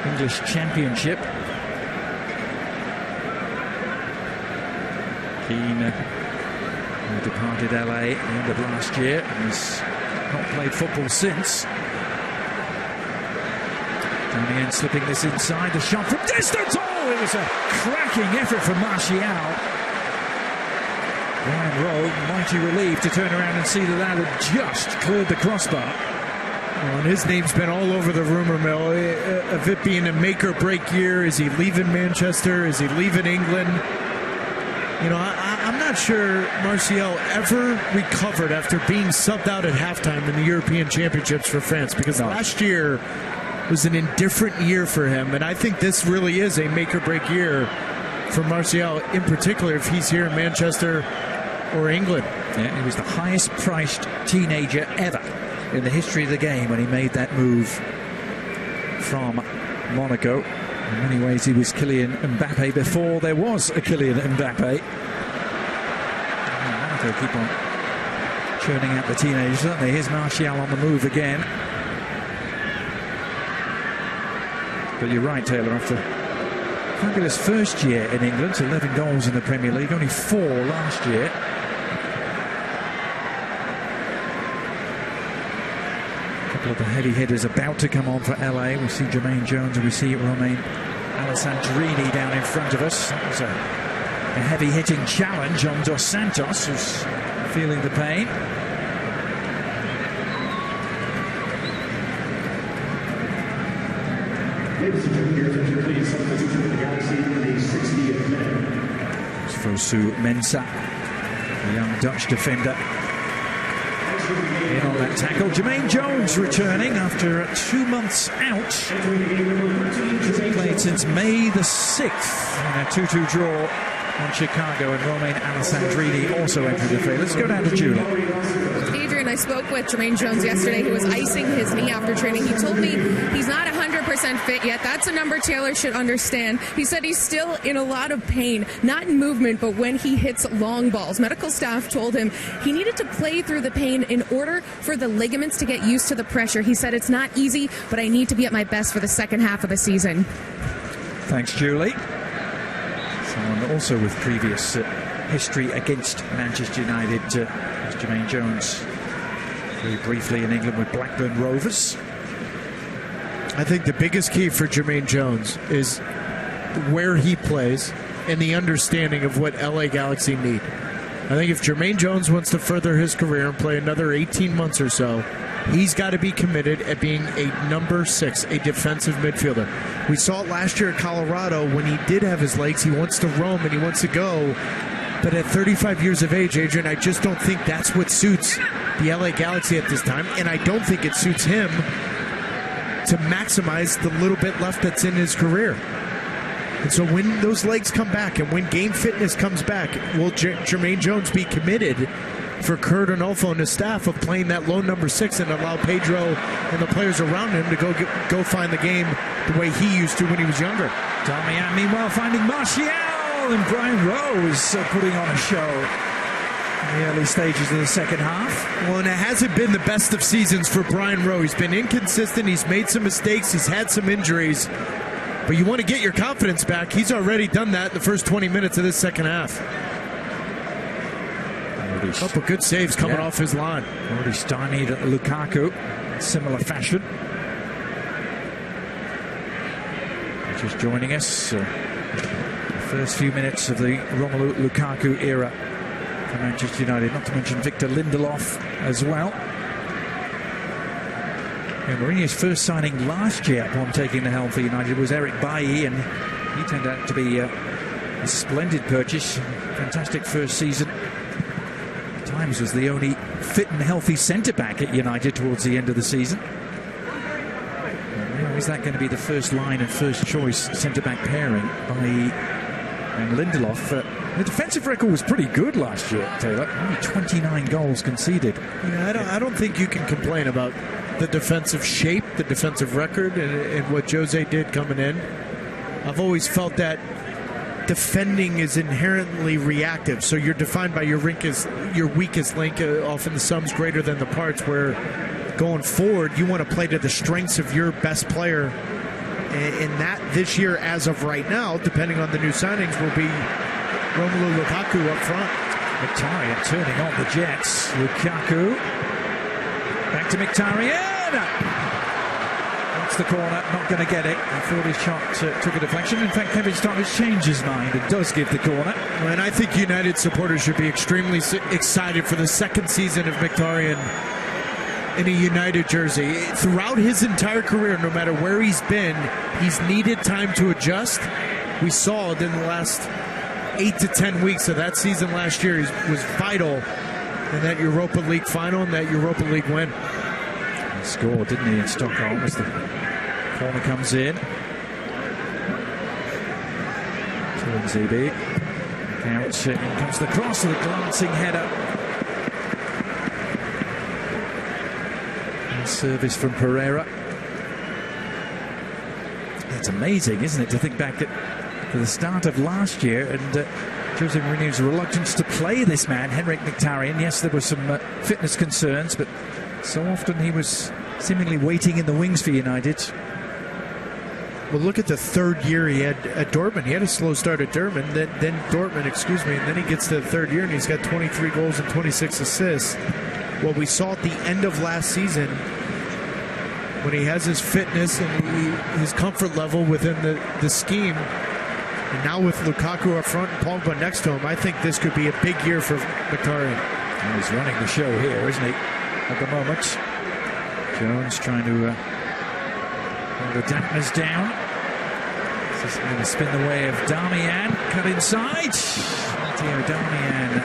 English Championship. Keane who departed LA at the end of last year and has not played football since. Damien slipping this inside, the shot from distance. Oh, it was a cracking effort from Martial. Brian Rowe, mighty relieved to turn around and see that had just cleared the crossbar. Well, and his name's been all over the rumor mill of it being a make or break year. Is he leaving Manchester? Is he leaving England? You know, I'm not sure Martial ever recovered after being subbed out at halftime in the European Championships for France, because last year was an indifferent year for him, and I think this really is a make or break year for Martial, in particular if he's here in Manchester or England. Yeah, he was the highest priced teenager ever in the history of the game when he made that move from Monaco. In many ways he was Kylian Mbappe before there was a Kylian Mbappe. Monaco keep on churning out the teenagers, don't they? Here's Martial on the move again. But you're right, Taylor, after a fabulous first year in England, 11 goals in the Premier League, only 4 last year. A couple of the heavy hitters about to come on for LA. We see Jermaine Jones and we see Romain Alessandrini down in front of us. That was a heavy hitting challenge on Dos Santos, who's feeling the pain. Ladies and gentlemen, please substitute for the Galaxy in the 60th minute. It's Fosu Mensah, the young Dutch defender, in on that tackle. Jermaine Jones returning after 2 months out. He's played since May the 6th in a 2-2 draw on Chicago, and Romain Alessandrini also entered the field. Let's go down to Julie. Adrian, I spoke with Jermaine Jones yesterday. He was icing his knee after training. He told me he's not 100% fit yet. That's a number Taylor should understand. He said he's still in a lot of pain, not in movement, but when he hits long balls. Medical staff told him he needed to play through the pain in order for the ligaments to get used to the pressure. He said it's not easy, but I need to be at my best for the second half of the season. Thanks, Julie. Someone also with previous history against Manchester United, as Jermaine Jones, very briefly in England with Blackburn Rovers. I think the biggest key for Jermaine Jones is where he plays and the understanding of what LA Galaxy need. I think if Jermaine Jones wants to further his career and play another 18 months or so, he's got to be committed at being a number 6, a defensive midfielder. We saw it last year at Colorado when he did have his legs. He wants to roam and he wants to go. But at 35 years of age, Adrian, I just don't think that's what suits the LA Galaxy at this time. And I don't think it suits him to maximize the little bit left that's in his career. And so when those legs come back and when game fitness comes back, will Jermaine Jones be committed for Kurt Arnolfo and his staff of playing that lone number 6 and allow Pedro and the players around him to go find the game the way he used to when he was younger? Darmian, meanwhile, finding Martial, and Brian Rowe is putting on a show in the early stages of the second half. Well, and it hasn't been the best of seasons for Brian Rowe. He's been inconsistent. He's made some mistakes. He's had some injuries. But you want to get your confidence back. He's already done that in the first 20 minutes of this second half. A couple good saves coming off his line. Already stymied at Lukaku in similar fashion. Just joining us. The first few minutes of the Romelu Lukaku era for Manchester United. Not to mention Victor Lindelof as well. And Mourinho's first signing last year upon taking the helm for United was Eric Bailly, and he turned out to be a splendid purchase. Fantastic first season. At times was the only fit and healthy centre-back at United towards the end of the season. Now, is that going to be the first line and first choice centre-back pairing, Bailly and Lindelof? The defensive record was pretty good last year, Taylor. Only 29 goals conceded. Yeah, I don't think you can complain about the defensive shape, the defensive record, and what Jose did coming in. I've always felt that defending is inherently reactive, so you're defined by your weakest link. Often the sum's greater than the parts, where going forward you want to play to the strengths of your best player And that this year, as of right now, depending on the new signings, will be Romelu Lukaku up front. Mkhitaryan turning on the Jets. Lukaku. Back to Mkhitaryan. That's the corner. Not going to get it. I thought his shot took a deflection. In fact, Kevin Sturridge changed his mind and does give the corner. And I think United supporters should be extremely excited for the second season of Mkhitaryan in a United jersey. Throughout his entire career, no matter where he's been, he's needed time to adjust. We saw it in the last 8 to 10 weeks of that season last year. He was vital in that Europa League final and that Europa League win. He scored, didn't he, in Stockholm as the corner comes in. Tuanzebe. Out, in comes the cross with a glancing header. And service from Pereira. It's amazing, isn't it, to think back to the start of last year and Jose Mourinho's reluctance to play this man, Henrik Mkhitaryan. Yes, there were some fitness concerns, but so often he was seemingly waiting in the wings for United. Well, look at the third year he had at Dortmund. He had a slow start at Dortmund, then Dortmund, and then he gets to the third year and he's got 23 goals and 26 assists. What we saw at the end of last season, when he has his fitness and his comfort level within the scheme, and now with Lukaku up front and Pogba next to him, I think this could be a big year for Mkhitaryan. He's running the show here, isn't he, at the moment? Jones trying to hold the dampness down. This is going to spin the way of Darmian. Cut inside. Matteo Darmian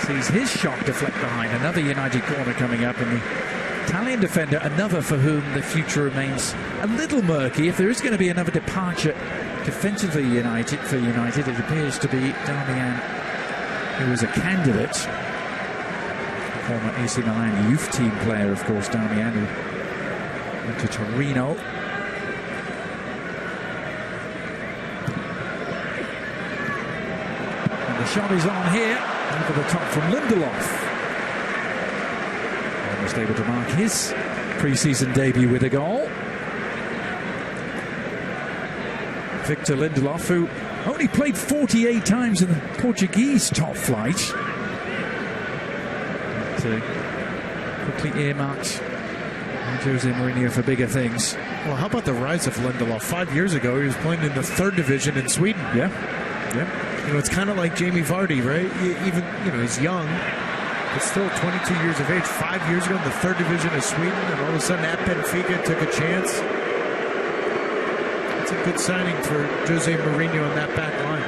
sees his shot deflect behind. Another United corner coming up, and the Italian defender, another for whom the future remains a little murky. If there is going to be another departure defensively for United, it appears to be Darmian, who was a candidate. Former AC Milan youth team player, of course, Darmian, who went to Torino. And the shot is on here, over the top from Lindelof. Almost able to mark his pre-season debut with a goal. Victor Lindelof, who only played 48 times in the Portuguese top flight. But, quickly earmarked Jose Mourinho for bigger things. Well, how about the rise of Lindelof? 5 years ago, he was playing in the third division in Sweden. Yeah. It's kind of like Jamie Vardy, right? He's young, but still 22 years of age. 5 years ago in the third division of Sweden, and all of a sudden at Benfica took a chance. It's a good signing for Jose Mourinho on that back line.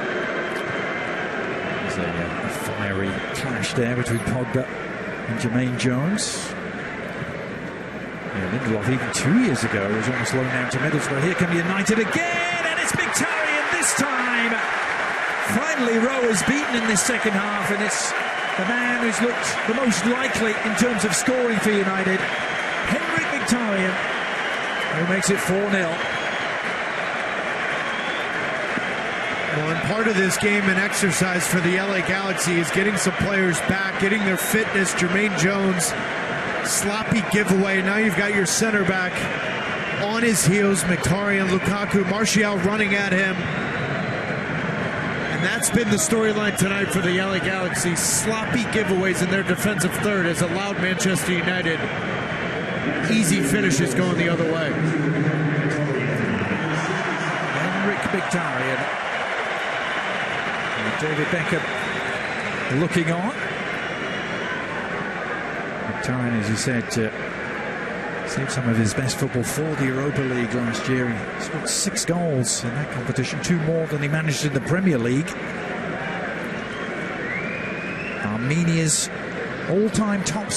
There's a fiery clash there between Pogba and Jermaine Jones. Lindelof, even 2 years ago, was almost loaned out to Middlesbrough. Here come United again, and it's Mkhitaryan this time. Finally, Rowe is beaten in this second half, and it's the man who's looked the most likely in terms of scoring for United, Henrik Mkhitaryan, who makes it 4-0. Well, and part of this game and exercise for the LA Galaxy is getting some players back, getting their fitness. Jermaine Jones, sloppy giveaway. Now you've got your center back on his heels, Mkhitaryan, Lukaku, Martial running at him. And that's been the storyline tonight for the LA Galaxy. Sloppy giveaways in their defensive third has allowed Manchester United easy finishes going the other way. Henrik Mkhitaryan. David Beckham looking on. Mkhitaryan, as you said, saved some of his best football for the Europa League last year. He scored 6 goals in that competition, 2 more than he managed in the Premier League. Armenia's all-time top